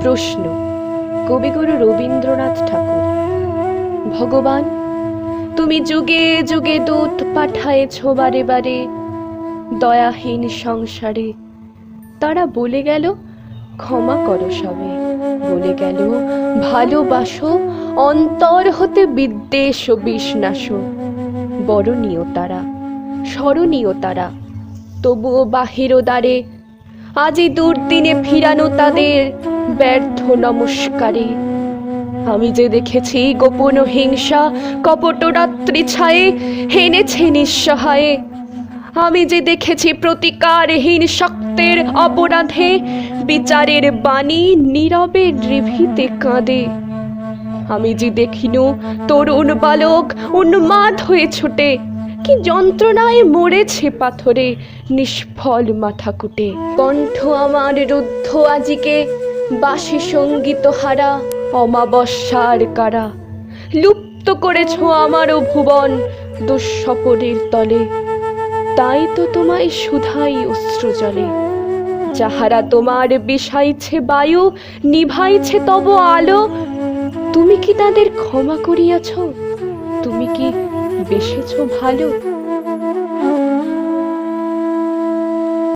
প্রশ্ন, কবিগুরু রবীন্দ্রনাথ ঠাকুর। ভগবান, তুমি যুগে যুগে দূত পাঠায়েছ বারে বারে দয়াহীন সংসারে। তারা বলে গেল ক্ষমা করো সবে, বলে গেল ভালোবাসো, অন্তর হতে বিদ্বেষ ও বিষ্ণাস। বরণীয় তারা, স্মরণীয় তারা, তবুও বাহির দ্বারে আজি দুর্দিনে ফিরানো তাদের ব্যর্থ নমস্কারে। আমি যে দেখেছি গোপন হিংসা কপট রাত্রি ছায়ে হেনেছে নিঃসহায়ে। আমি যে দেখেছি প্রতিকারহীন শক্তের অপরাধে বিচারের বাণী নীরবে নিভৃতে কাঁদে। আমি যে দেখিনু তরুণ বালক উন্মাদ হয়ে ছোটে, কি যন্ত্রণায় মরেছে পাথরে নিষ্ফল মাথা কুটে। কণ্ঠ আমার রুদ্ধ আজিকে বাসি সঙ্গীত হারা অমাবস্যার কারা। লুপ্ত করেছ আমারও ভুবন দুঃস্বপনের তলে, তাই তো তোমায় শুধাই অশ্রু জলে। যাহারা তোমার বিষাইছে বায়ু, নিভাইছে তব আলো, তুমি কি তাদের ক্ষমা করিয়াছ? তুমি কি বেসেছ ভালো?